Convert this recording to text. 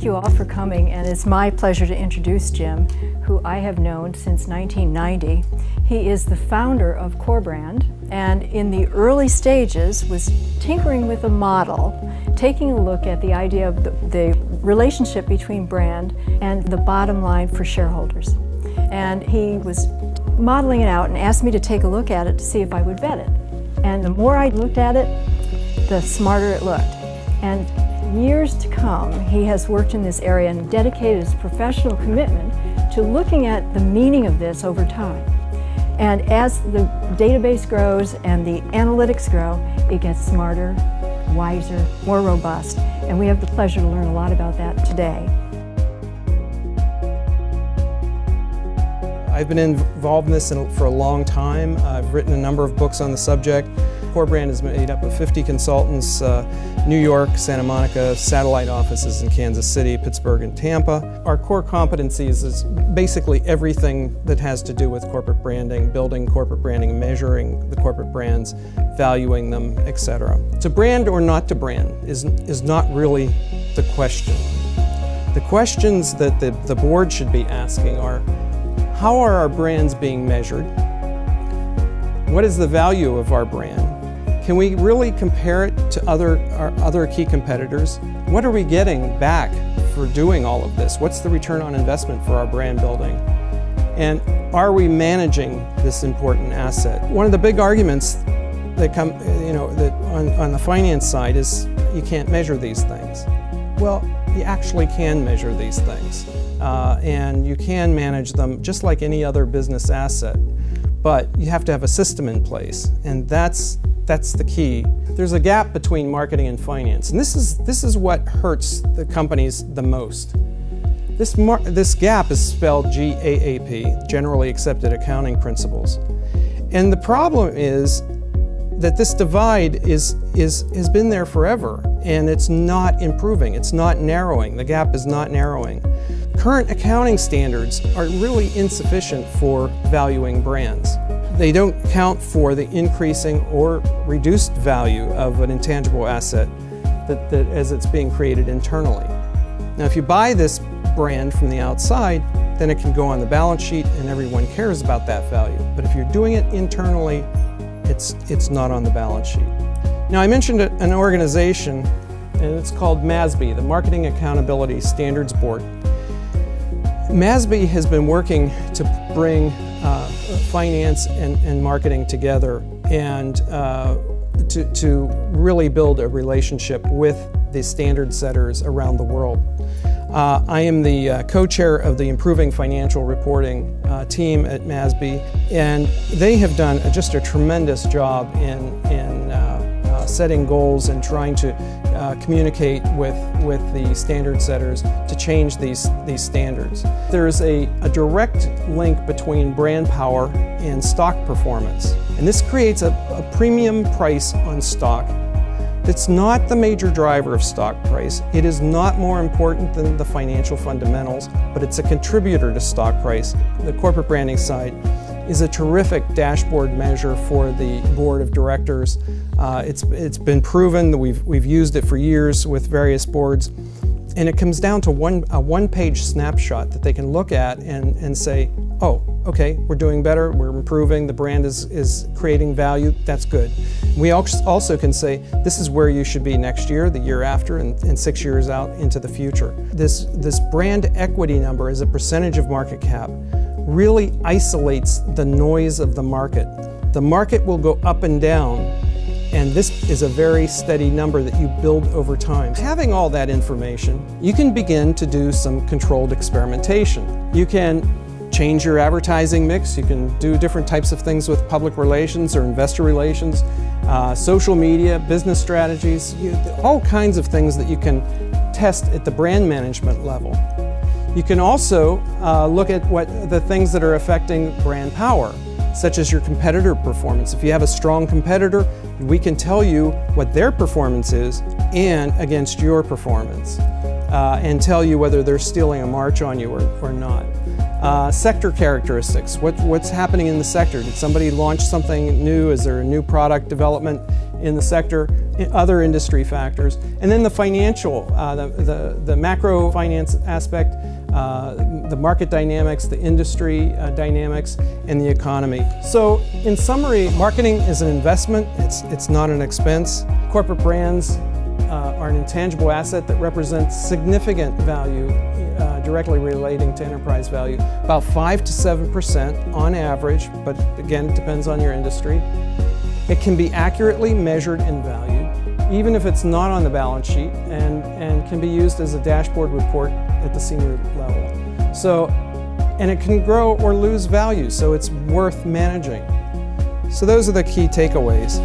thank you all for coming, and it's my pleasure to introduce Jim, who I have known since 1990. He is the founder of CoreBrand, and in the early stages was tinkering with a model, taking a look at the idea of the relationship between brand and the bottom line for shareholders. And he was modeling it out and asked me to take a look at it to see if I would vet it. And the more I looked at it, the smarter it looked. And years to come, he has worked in this area and dedicated his professional commitment to looking at the meaning of this over time. And as the database grows and the analytics grow, it gets smarter, wiser, more robust. And we have the pleasure to learn a lot about that today. I've been involved in this for a long time. I've written a number of books on the subject. CoreBrand is made up of 50 consultants, New York, Santa Monica, satellite offices in Kansas City, Pittsburgh, and Tampa. Our core competencies is basically everything that has to do with corporate branding, building corporate branding, measuring the corporate brands, valuing them, etc. To brand or not to brand is not really the question. The questions that the board should be asking are, how are our brands being measured? What is the value of our brand? Can we really compare it to our other key competitors? What are we getting back for doing all of this? What's the return on investment for our brand building? And are we managing this important asset? One of the big arguments that come, that on the finance side is you can't measure these things. Well, you actually can measure these things, and you can manage them just like any other business asset. But you have to have a system in place, and that's the key. There's a gap between marketing and finance, and this is what hurts the companies the most. This gap is spelled GAAP, Generally Accepted Accounting Principles. And the problem is that this divide has been there forever, and it's not improving, it's not narrowing, the gap is not narrowing. Current accounting standards are really insufficient for valuing brands. They don't account for the increasing or reduced value of an intangible asset that as it's being created internally. Now, if you buy this brand from the outside, then it can go on the balance sheet and everyone cares about that value. But if you're doing it internally, it's not on the balance sheet. Now, I mentioned an organization, and it's called MASB, the Marketing Accountability Standards Board. MASB has been working to bring finance and marketing together and to really build a relationship with the standard setters around the world. I am the co-chair of the Improving Financial Reporting team at MASB, and they have done just a tremendous job in setting goals and trying to communicate with the standard setters to change these standards. There is a direct link between brand power and stock performance, and this creates a premium price on stock. It's not the major driver of stock price. It is not more important than the financial fundamentals, but it's a contributor to stock price. The corporate branding side is a terrific dashboard measure for the board of directors. It's been proven that we've used it for years with various boards, and it comes down to a one-page snapshot that they can look at and say, oh, okay, we're doing better, we're improving, the brand is creating value, that's good. We also can say, this is where you should be next year, the year after, and 6 years out into the future. This brand equity number as a percentage of market cap really isolates the noise of the market. The market will go up and down, and this is a very steady number that you build over time. Having all that information, you can begin to do some controlled experimentation. You can change your advertising mix, you can do different types of things with public relations or investor relations, social media, business strategies, all kinds of things that you can test at the brand management level. You can also look at the things that are affecting brand power, such as your competitor performance. If you have a strong competitor, we can tell you what their performance is and against your performance, and tell you whether they're stealing a march on you or not. Sector characteristics, what's happening in the sector? Did somebody launch something new? Is there a new product development? in the sector, other industry factors, and then the financial, the macro finance aspect, the market dynamics, the industry dynamics, and the economy. So in summary, marketing is an investment, it's not an expense. Corporate brands are an intangible asset that represents significant value directly relating to enterprise value, about 5 to 7% on average, but again, it depends on your industry. It can be accurately measured and valued, even if it's not on the balance sheet, and can be used as a dashboard report at the senior level. So, and it can grow or lose value, so it's worth managing. So those are the key takeaways.